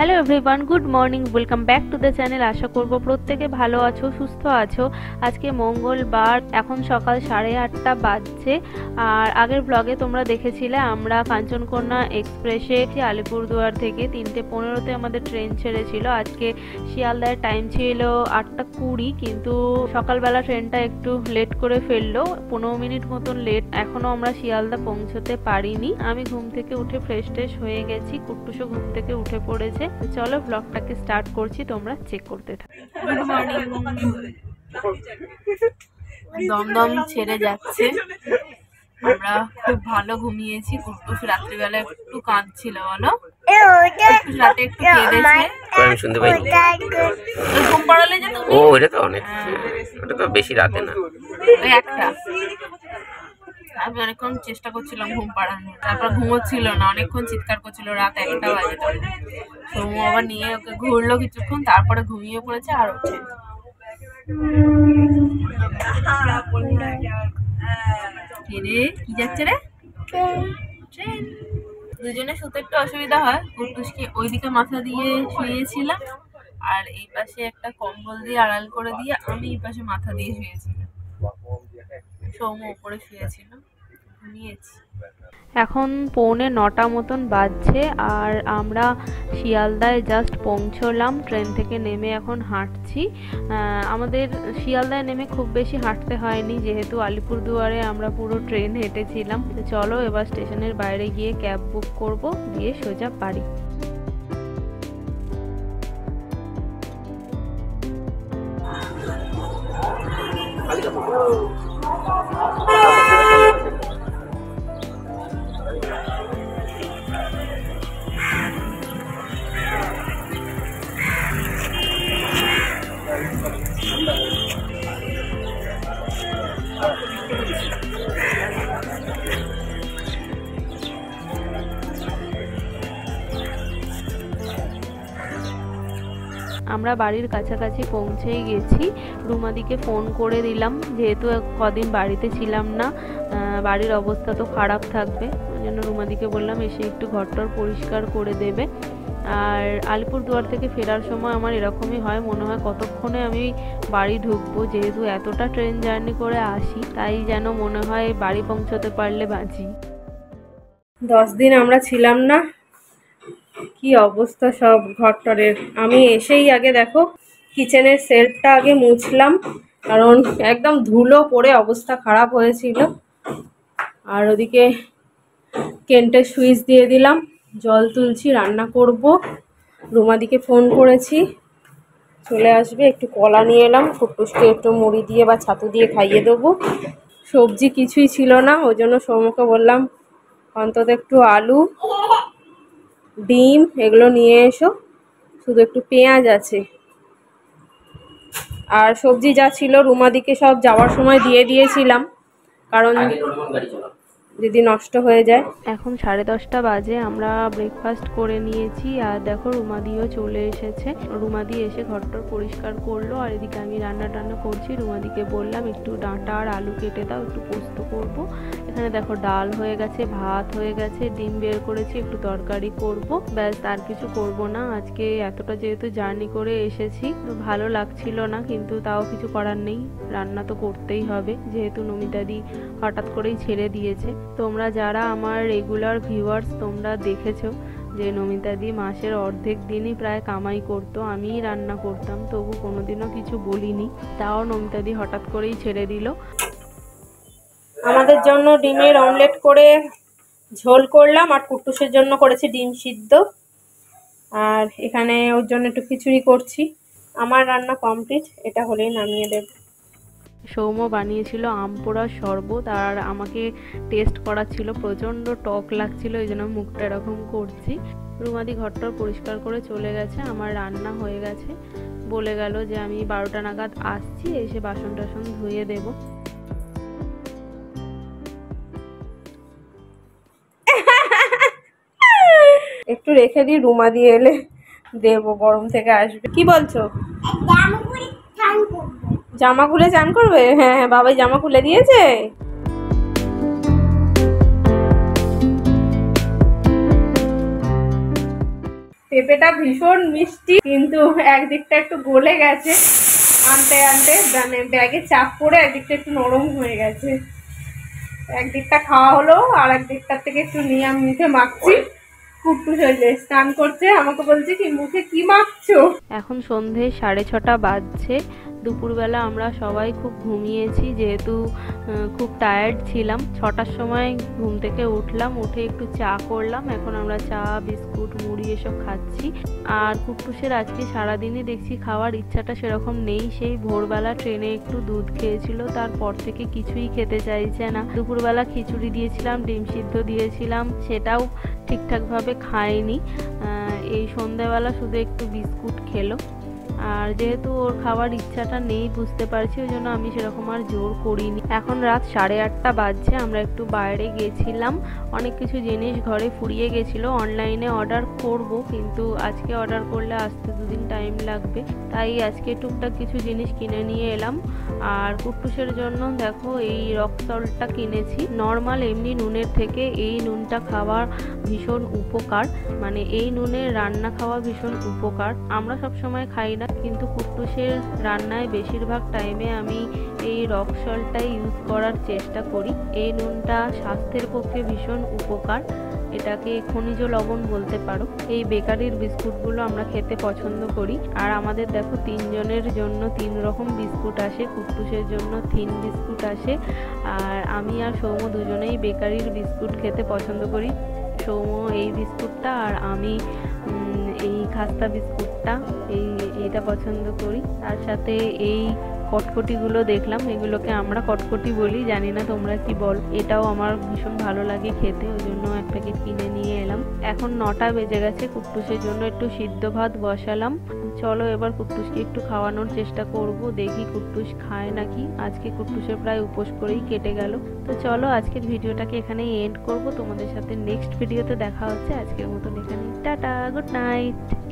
Hello everyone, good morning, welcome back to the channel. আশা করব প্রত্যেকে ভালো আছো, সুস্থ আছো। আজকে মঙ্গলবার, এখন সকাল 8:30 বাজছে। আর আগের ব্লগে তোমরা দেখেছিলে আমরা কাঞ্চনকন্যা এক্সপ্রেসে আলিপুরদুয়ার থেকে 3:15-তে আমাদের ট্রেন ছেড়েছিল। আজকে শিয়ালদার টাইম ছিল 8:20, কিন্তু সকালবেলা ট্রেনটা একটু লেট করে ফেললো, 15 মিনিট মতন লেট। এখনো আমরা শিয়ালদা পৌঁছতে পারিনি। আমি ঘুম থেকে উঠে ফ্রেশ ট্রেশ হয়ে গেছি, কুট্টুসও ঘুম থেকে উঠে পড়েছে। চলো ব্লগটাকে স্টার্ট করছি, তোমরা চেক করতে থাকো। Good morning. দমদম ছেড়ে যাচ্ছে। আমরা খুব ভালো ঘুমিয়েছি। কুট্টুস রাত্রিবেলা একটু কাঁদছিল, বলো কুট্টুস রাতে একটু কেঁদেছে। আমি শুনতে পাইনি। ঘুম পাড়ালে যে তুমি? ও এটা তো অনেক, ওটা তো বেশি রাতে না, ওই একটা। আমি অনেকক্ষণ চেষ্টা করছিলাম ঘুম পাড়ানোর, তারপর ঘুমোচ্ছিল না, অনেকক্ষণ চিৎকার করছিল, রাত 1টা বাজে। তখন আবার নিয়ে ওকে ঘুরলো কিছুক্ষণ, তারপরে ঘুমিয়ে পড়েছে আর ওঠে। কি যাচ্ছে রে? ট্রেন। দুজনে শুতে একটু অসুবিধা হয়। কুট্টুসকে ওইদিকে মাথা দিয়ে শুয়েছিলাম, আর এই পাশে একটা কম্বল দিয়ে আড়াল করে দিয়ে আমি এই পাশে মাথা দিয়ে শুয়েছিলাম। সৌম্য উপরে শুয়েছিল, ঘুমিয়েছি। এখন 8:45 মতন বাজছে, আর আমরা শিয়ালদায় জাস্ট পৌঁছলাম। ট্রেন থেকে নেমে এখন হাঁটছি। আমাদের শিয়ালদায় নেমে খুব বেশি হাঁটতে হয়নি, যেহেতু আলিপুরদুয়ারে আমরা পুরো ট্রেন হেঁটেছিলাম। চলো এবার স্টেশনের বাইরে গিয়ে ক্যাব বুক করব, দিয়ে সোজা বাড়ি। আমরা বাড়ির কাছাকাছি পৌঁছেই গেছি। রুমাদিকে ফোন করে দিলাম, যেহেতু কদিন বাড়িতে ছিলাম না, বাড়ির অবস্থা তো খারাপ থাকবে, ওই জন্য রুমাদিকে বললাম এসে একটু ঘরটর পরিষ্কার করে দেবে। আর আলিপুরদুয়ার থেকে ফেরার সময় আমার এরকমই হয়, মনে হয় কতক্ষণে আমি বাড়ি ঢুকবো, যেহেতু এতটা ট্রেন জার্নি করে আসি, তাই যেন মনে হয় বাড়ি পৌঁছতে পারলে বাঁচি। 10 দিন আমরা ছিলাম না, কি অবস্থা সব ঘরটরের। আমি এসেই আগে দেখো কিচেনের সেলফটা আগে মুছলাম, কারণ একদম ধুলো পড়ে অবস্থা খারাপ হয়েছিল। আর ওদিকে কেন্টের সুইচ দিয়ে দিলাম, জল তুলছি, রান্না করব। রুমাদিকে ফোন করেছি, চলে আসবে। একটু কলা নিয়ে এলাম, কুট্টুসকে একটু মুড়ি দিয়ে বা ছাতু দিয়ে খাইয়ে দেবো। সবজি কিছুই ছিল না, ওই জন্য সৌম্যকে বললাম অন্তত একটু আলু, ডিম এগুলো নিয়ে এসো, শুধু একটু পেঁয়াজ আছে। আর সবজি যা ছিল রুমাদিকে সব যাওয়ার সময় দিয়ে দিয়েছিলাম, কারণ যদি নষ্ট হয়ে যায়। এখন 10:30 বাজে, আমরা ব্রেকফাস্ট করে নিয়েছি। আর দেখো রুমাদিও চলে এসেছে। রুমাদি এসে ঘরটর পরিষ্কার করলো, আর এদিকে আমি রান্না টান্না করছি। রুমাদিকে বললাম একটু ডাঁটা আর আলু কেটে দাও, একটু পোস্ত করব। এখানে দেখো ডাল হয়ে গেছে, ভাত হয়ে গেছে, ডিম বের করেছি, একটু তরকারি করব, ব্যাস আর কিছু করব না। আজকে এতটা যেহেতু জার্নি করে এসেছি, ভালো লাগছিল না, কিন্তু তাও কিছু করার নেই, রান্না তো করতেই হবে, যেহেতু নমিতাদি হঠাৎ করেই ছেড়ে দিয়েছে। তোমরা যারা আমার রেগুলার ভিউয়ার্স, তোমরা দেখেছো যে নমিতাদি মাসের অর্ধেক দিনই প্রায় কামাই করতো, আমিই রান্না করতাম, তবু কোনোদিনও কিছু বলিনি। তাও নমিতাদি হঠাৎ করেই ছেড়ে দিল। আমাদের জন্য ডিমের অমলেট করে ঝোল করলাম, আর কুট্টুসের জন্য করেছি ডিম সিদ্ধ, আর এখানে ওর জন্য একটু খিচুড়ি করছি। আমার রান্না কমপ্লিট, এটা হলেই নামিয়ে দেব। সৌম্য বানিয়েছিল আম পোড়ার শরবত, আর আমাকে টেস্ট করাচ্ছিল, প্রচণ্ড টক লাগছিল, এই জন্য মুখটা এরকম করছি। রুমাদি ঘরটার পরিষ্কার করে চলে গেছে, আমার রান্না হয়ে গেছে, বলে গেল যে আমি 12টা নাগাদ আসছি, এসে বাসন টাসন ধুয়ে দেব। একটু রেখে দিই, রুমাদি এলে দেবো, গরম থেকে আসবে। কি বলছো? জামা খুলে চান করবে? হ্যাঁ হ্যাঁ, বাবাই জামা খুলে দিয়েছে। পেঁপেটা ভীষণ মিষ্টি, কিন্তু একদিকটা একটু গলে গেছে, আনতে আনতে মানে ব্যাগে চাপ পড়ে একদিকটা একটু নরম হয়ে গেছে। একদিকটা খাওয়া হলো, আর একদিকটার থেকে একটু নিয়ে আমি মুখে মাখছি। কুট্টুস হয়েছে, স্নান করছে, আমাকে বলছে কি মুখে কি মাখছো। এখন সন্ধে 6:30 বাজছে। দুপুরবেলা আমরা সবাই খুব ঘুমিয়েছি, যেহেতু খুব টায়ার্ড ছিলাম। 6টার সময় ঘুম থেকে উঠলাম, উঠে একটু চা করলাম। এখন আমরা চা, বিস্কুট, মুড়ি এসব খাচ্ছি। আর কুট্টুসের আজকে সারাদিনই দেখছি খাওয়ার ইচ্ছাটা সেরকম নেই। সেই ভোরবেলা ট্রেনে একটু দুধ খেয়েছিল, তারপর থেকে কিছুই খেতে চাইছে না। দুপুরবেলা খিচুড়ি দিয়েছিলাম, ডিম সিদ্ধ দিয়েছিলাম, সেটাও ঠিকঠাকভাবে খায়নি। এই সন্ধ্যাবেলা শুধু একটু বিস্কুট খেলো। আর যেহেতু ওর খাওয়ার ইচ্ছাটা নেই বুঝতে পারছি, ওই জন্য আমি সেরকম আর জোর করিনি। এখন রাত 8:30 বাজছে। আমরা একটু বাইরে গেছিলাম, অনেক কিছু জিনিস ঘরে ফুরিয়ে গেছিলো। অনলাইনে অর্ডার করব, কিন্তু আজকে অর্ডার করলে আসতে 2 দিন টাইম লাগবে, তাই আজকে টুকটাক কিছু জিনিস কিনে নিয়ে এলাম। আর কুট্টুসের জন্য দেখো এই রক সল্টটা কিনেছি। নর্মাল এমনি নুনের থেকে এই নুনটা খাওয়ার ভীষণ উপকার, মানে এই নুনের রান্না খাওয়া ভীষণ উপকার। আমরা সব সময় খাই না, কিন্তু কুট্টুসের রান্নায় বেশিরভাগ টাইমে আমি এই রক সল্টটাই ইউজ করার চেষ্টা করি। এই নুনটা স্বাস্থ্যের পক্ষে ভীষণ উপকার, এটাকে খনিজ লবণ বলতে পারো। এই বেকারির বিস্কুটগুলো আমরা খেতে পছন্দ করি। আর আমাদের দেখো 3 জনের জন্য 3 রকম বিস্কুট আসে। কুট্টুসের জন্য থিন বিস্কুট আসে, আর আমি আর সৌম্য দুজনেই বেকারির বিস্কুট খেতে পছন্দ করি। সৌম্য এই বিস্কুটটা, আর আমি এই খাস্তা বিস্কুটটা, এইটা পছন্দ করি। তার সাথে এই কটকটিগুলো দেখলাম, এগুলোকে আমরা কটকটি বলি, জানি না তোমরা কি বল। এটাও আমার ভীষণ ভালো লাগে খেতে, ওই জন্য এক প্যাকেট কিনে নিয়ে এলাম। এখন 9টা বেজে গেছে। কুট্টুসের জন্য একটু সিদ্ধ ভাত বসালাম। চলো এবার কুট্টুসকে একটু খাওয়ানোর চেষ্টা করব, দেখি কুট্টুস খায় নাকি। আজকে কুট্টুসের প্রায় উপোস করেই কেটে গেল। তো চলো আজকের ভিডিওটাকে এখানেই এন্ড করব। তোমাদের সাথে নেক্সট ভিডিওতে দেখা হচ্ছে। আজকের মতন এখানেই টাটা, গুড নাইট।